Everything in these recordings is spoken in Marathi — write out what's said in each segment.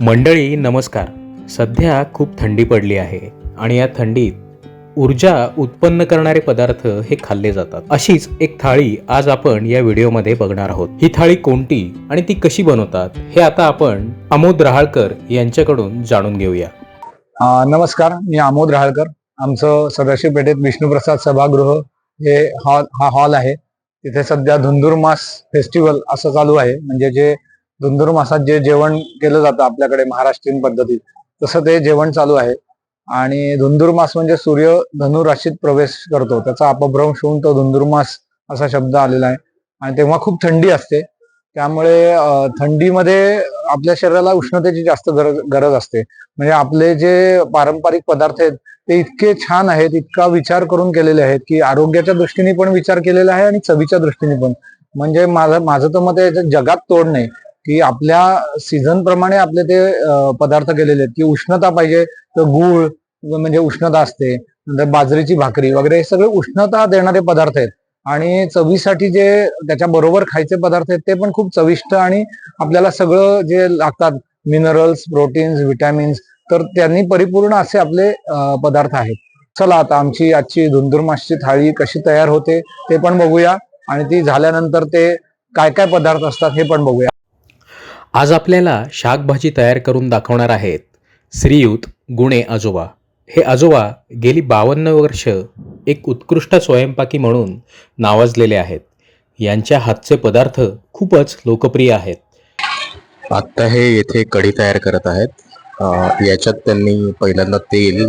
मंडळी नमस्कार. सध्या खूप थंडी पडली आहे आणि या थंडीत ऊर्जा उत्पन्न करणारे पदार्थ हे खाल्ले जातात. अशीच एक थाळी आज आपण या व्हिडिओमध्ये बघणार आहोत. ही थाळी कोणती आणि ती कशी बनवतात हे आता आपण आमोद रहाळकर यांच्याकडून जाणून घेऊया. नमस्कार, मी आमोद रहाळकर. आमचं सदाशिव पेठेत विष्णुप्रसाद सभागृह हे हा हॉल आहे. तिथे सध्या धुंधुरमास फेस्टिवल असं चालू आहे. म्हणजे जे धुंधुरमासात जे जेवण केलं जातं आपल्याकडे महाराष्ट्रीयन पद्धतीत, तसं ते जेवण चालू आहे. आणि धुंधुरमास म्हणजे सूर्य धनु राशीत प्रवेश करतो, त्याचा अपभ्रंश होऊन तो धुंधुरमास असा शब्द आलेला आहे. आणि तेव्हा खूप थंडी असते, त्यामुळे थंडीमध्ये आपल्या शरीराला उष्णतेची जास्त गरज असते. म्हणजे आपले जे पारंपरिक पदार्थ आहेत ते इतके छान आहेत, इतका विचार करून केलेले आहेत की आरोग्याच्या दृष्टीने पण विचार केलेला आहे आणि चवीच्या दृष्टीने पण. म्हणजे माझं तर मत आहे, जगात तोड नाही की आपल्या सीझन प्रमाणे आपले ते पदार्थ केलेले आहेत. की उष्णता पाहिजे तर गूळ म्हणजे उष्णता असते, नंतर बाजरीची भाकरी वगैरे हे सगळे उष्णता देणारे पदार्थ आहेत. आणि चवीसाठी जे त्याच्या बरोबर खायचे पदार्थ आहेत ते पण खूप चविष्ट आणि आपल्याला सगळं जे लागतात मिनरल्स, प्रोटीन्स, विटॅमिन्स, तर त्यांनी परिपूर्ण असे आपले पदार्थ आहेत. चला आता आमची आजची धुंधुरमासची थाळी कशी तयार होते ते पण बघूया आणि ती झाल्यानंतर ते काय काय पदार्थ असतात हे पण बघूया. आज आपल्याला शाकभाजी तयार करून दाखवणार आहेत श्रीयुत गुणे आजोबा. हे आजोबा गेली 52 वर्ष एक उत्कृष्ट स्वयंपाकी म्हणून नावाजलेले आहेत. यांच्या हातचे पदार्थ खूपच लोकप्रिय आहेत. आता हे येथे कढी तयार करत आहेत. याच्यात त्यांनी पहिल्यांदा तेल,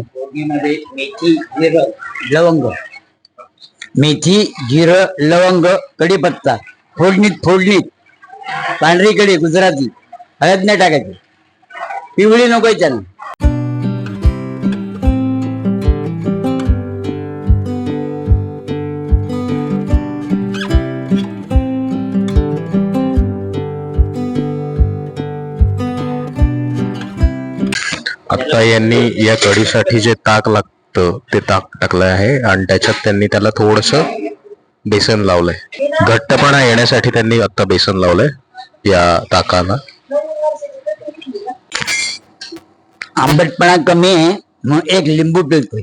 मेथी, जिरं, लवंग, कढीपत्ता, फोडणीत पांढरी कढी गुजराती, हळद नाही टाकायची, पिवळी नको त्यानं. आता यांनी या कढीसाठी जे ताक लागतं ते ताक टाकलं आहे आणि त्याच्यात त्यांनी त्याला थोडस बेसन लावलंय. घट्टपणा येण्यासाठी त्यांनी आता बेसन लावलंय या ताकाला. आंबटपणा कमी आहे मग एक लिंबू पिळतोय.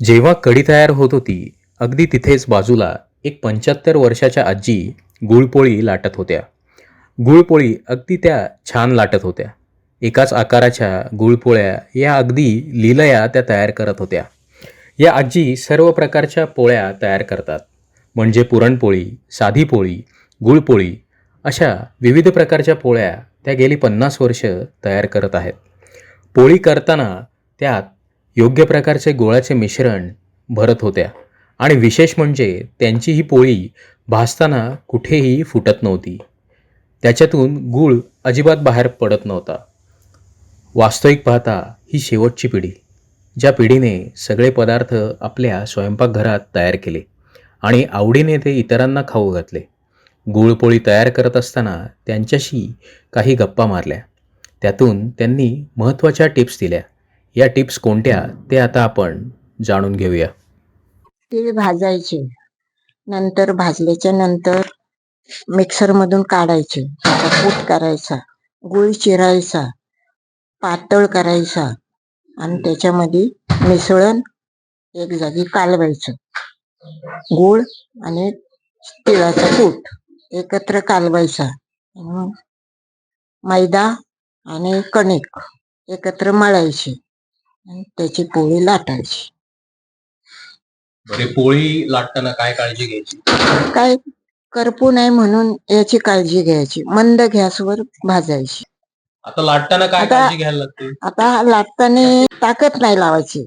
जेव्हा कढी तयार होत होती अगदी तिथेच बाजूला एक 75 वर्षाच्या आजी गुळपोळी लाटत होत्या. गुळपोळी अगदी त्या छान लाटत होत्या. एकाच आकाराच्या गुळपोळ्या या अगदी लीलया त्या तयार करत होत्या. या आजी सर्व प्रकारच्या पोळ्या तयार करतात. म्हणजे पुरणपोळी, साधी पोळी, गुळपोळी अशा विविध प्रकारच्या पोळ्या त्या गेली 50 वर्ष तयार करत आहेत. पोळी करताना त्यात योग्य प्रकारचे गोळाचे मिश्रण भरत होत्या आणि विशेष म्हणजे त्यांची ही पोळी भाजताना कुठेही फुटत नव्हती. त्याच्यातून गूळ अजिबात बाहेर पडत नव्हता. वास्तविक पाहता ही शेवटची पिढी, ज्या पिढीने सगळे पदार्थ आपल्या स्वयंपाकघरात तयार केले आणि आवडीने ते इतरांना खाऊ घातले. गुळपोळी तयार करत असताना त्यांच्याशी काही गप्पा मारल्या. त्यातून त्यांनी महत्त्वाच्या टिप्स दिल्या. या टिप्स कोणत्या ते आता आपण जाणून घेऊया. तीळ भाजायचे, नंतर भाजल्याच्या नंतर मिक्सर मधून काढायचे, त्याचा कूट करायचा, गुळ चिरायचा, पातळ करायचा आणि त्याच्यामध्ये मिसळून एक जागी कालवायचं. गुळ आणि तिळाचा कूट एकत्र कालवायचा. मैदा आणि कणिक एकत्र मळायची आणि त्याची पोळी लाटायची. पोळी लाटताना काय काळजी घ्यायची? काय करपू नये म्हणून याची काळजी घ्यायची. मंद गॅसवर भाजायची. आता लाटताना काय काळजी घ्यायला लागते? आता लाटताना ताकद नाही लावायची,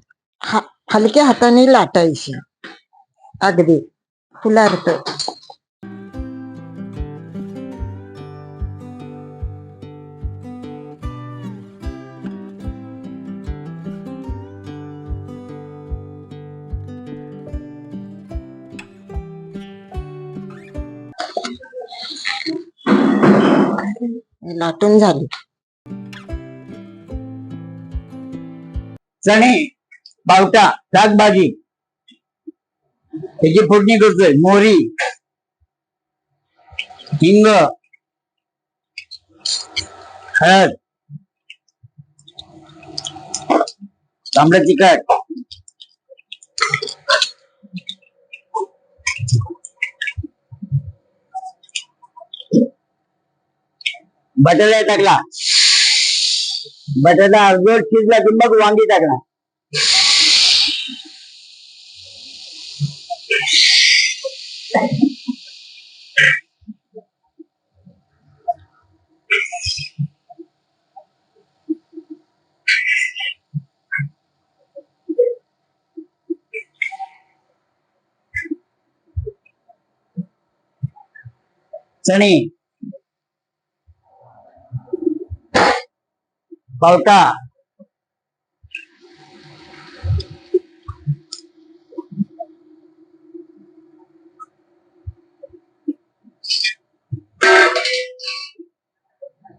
हलक्या हाताने लाटायची, अगदी फुलार्थ. लाटून झाली. चणे, पावटा, शाकभाजी, त्याची फोडणी करतोय. मोहरी, हिंग, हळद, तांबडं तिखट, बटाटा टाकला, बटाटा अर्धवट शिजला की मग वांगी टाकणार. चणे, पावटा,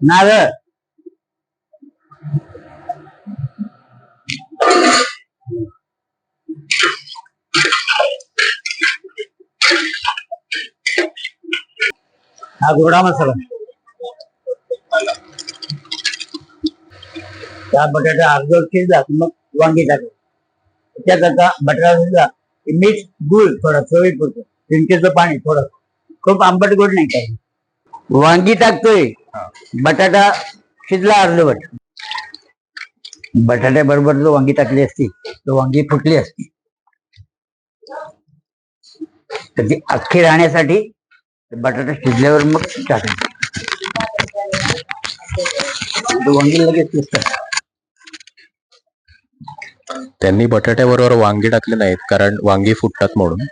नारळ, हा गोडा मसाला. त्या बटाटा अर्धवट शिजला की मग वांगी टाकली. त्यात आता बटाटा शिजला की मीठ, गुळ थोडं चवीपुरतं, चिंचेचं पाणी थोडं, खूप आंबट गोड नाही काही. वांगी टाकतोय, बटाटा शिजला अर्धवट. बटाट्या बरोबर जो वांगी टाकली असती तो वांगी फुटली असती. तर ती अख्खी राहण्यासाठी बटाटा शिजल्यावर मग टाकायचं. वांगी लगेच शिजतात. त्यांनी बटाट्याबरोबर वांगी टाकले नाहीत कारण वांगी फुटतात म्हणून.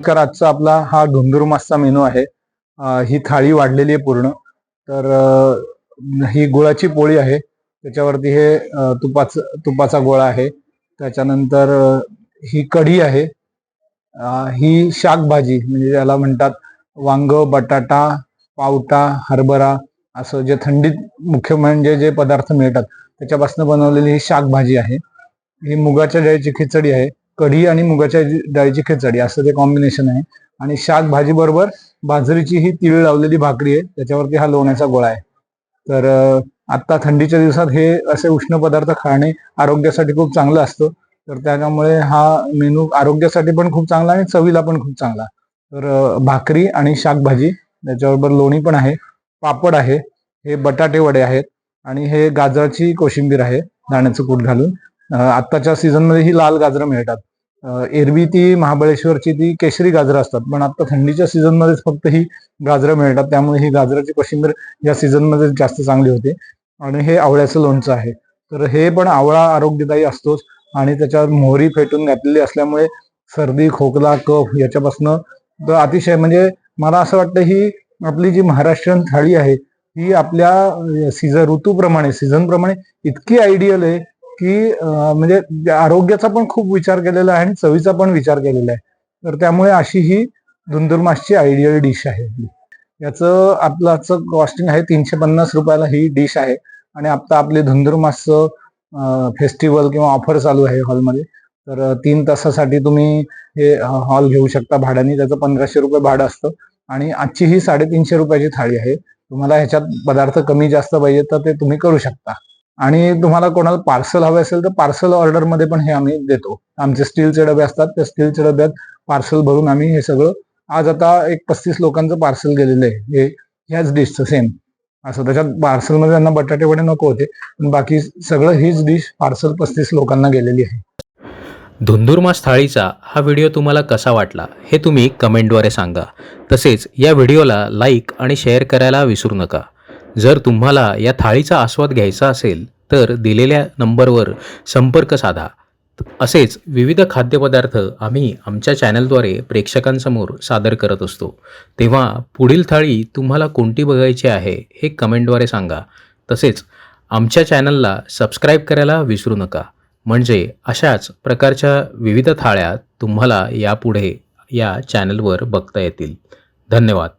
तर आजचा आपला हा धुंदुरमासचा मेनू आहे. ही थाळी वाढलेली आहे पूर्ण. तर ही गुळाची पोळी आहे, त्याच्यावरती हे तुपाचा गोळा आहे. त्याच्यानंतर ही कढी आहे. ही शाकभाजी म्हणजे ज्याला म्हणतात वांग, बटाटा, पावटा, हरभरा असं जे थंडीत मुख्य म्हणजे जे पदार्थ मिळतात त्याच्यापासून बनवलेली ही शाकभाजी आहे. ही मुगाच्या डाळीची खिचडी आहे. कढी आणि मुगाच्या डाळीची खिचडी असं ते कॉम्बिनेशन आहे. आणि शाकभाजी बरोबर बाजरीची ही तीळ लावलेली भाकरी आहे, त्याच्यावरती हा लोण्याचा गोळा आहे. तर आता थंडीच्या दिवसात हे असे उष्ण पदार्थ खाणे आरोग्यासाठी खूप चांगलं असतं. तर त्याच्यामुळे हा मेनू आरोग्यासाठी पण खूप चांगला आणि चवीला पण खूप चांगला. तर भाकरी आणि शाकभाजी, त्याच्याबरोबर लोणी पण आहे, पापड आहे, हे बटाटे वडे आहेत आणि हे गाजराची कोशिंबीर आहे दाण्याचं कूट घालून. आत्ताच्या सीझनमध्ये ही लाल गाजरं मिळतात. एरवी ती महाबळेश्वरची ती केशरी गाजरं असतात, पण आता थंडीच्या सीझनमध्येच फक्त ही गाजरं मिळतात, त्यामुळे ही गाजराची कोशिंबीर या सीझनमध्ये जास्त चांगली होते. आणि हे आवळ्याचं लोणचं आहे. तर हे पण आवळा आरोग्यदायी असतोच आणि त्याच्यावर मोहरी फेटून घातलेली असल्यामुळे सर्दी, खोकला, कफ याच्यापासून अतिशय म्हणजे मला असं वाटतं ही आपली जी महाराष्ट्रीयन थाळी आहे ही आपल्या सीझनप्रमाणे इतकी आयडियल आहे की म्हणजे आरोग्याचा पण खूप विचार केलेला आहे आणि चवीचा पण विचार केलेला आहे. तर त्यामुळे अशी ही धुंदुरमासची आयडियल डिश आहे. याचं आपलं कॉस्टिंग आहे 350 रुपयाला ही डिश आहे. आणि आता आपले धुंदुरमासचं फेस्टिवल किंवा ऑफर चालू आहे हॉलमध्ये. तर 3 तासासाठी तुम्ही हे हॉल घेऊ शकता भाड्याने. त्याचं 1500 रुपये भाडं असतं आणि आजची ही 350 रुपयाची थाळी आहे. तुम्हाला ह्याच्यात पदार्थ कमी जास्त पाहिजे तर ते तुम्ही करू शकता. आणि तुम्हाला कोणाला पार्सल हवे असेल तर पार्सल ऑर्डरमध्ये पण हे आम्ही देतो. आमचे स्टीलचे डबे असतात, त्या स्टीलच्या डब्यात पार्सल भरून आम्ही हे सगळं आज आता एक 35 लोकांचं पार्सल गेलेलं आहे हे ह्याच डिशचं सेम. असं. त्याच्यात पार्सलमध्ये त्यांना बटाटे वडे नको होते, पण बाकी सगळं हीच डिश पार्सल 35 लोकांना गेलेली आहे. धुंधुरमास थाळीचा हा व्हिडिओ तुम्हाला कसा वाटला हे तुम्ही कमेंटद्वारे सांगा. तसेच या व्हिडिओला लाईक आणि शेअर करायला विसरू नका. जर तुम्हाला या थाळीचा आस्वाद घ्यायचा असेल तर दिलेल्या नंबरवर संपर्क साधा. असेच विविध खाद्यपदार्थ आम्ही आमच्या चॅनलद्वारे प्रेक्षकांसमोर सादर करत असतो. तेव्हा पुढील थाळी तुम्हाला कोणती बघायची आहे हे कमेंटद्वारे सांगा. तसेच आमच्या चॅनलला सबस्क्राईब करायला विसरू नका. म्हणजे अशाच प्रकारच्या विविध थाळ्या तुम्हाला यापुढे या चॅनलवर बघता येतील. धन्यवाद.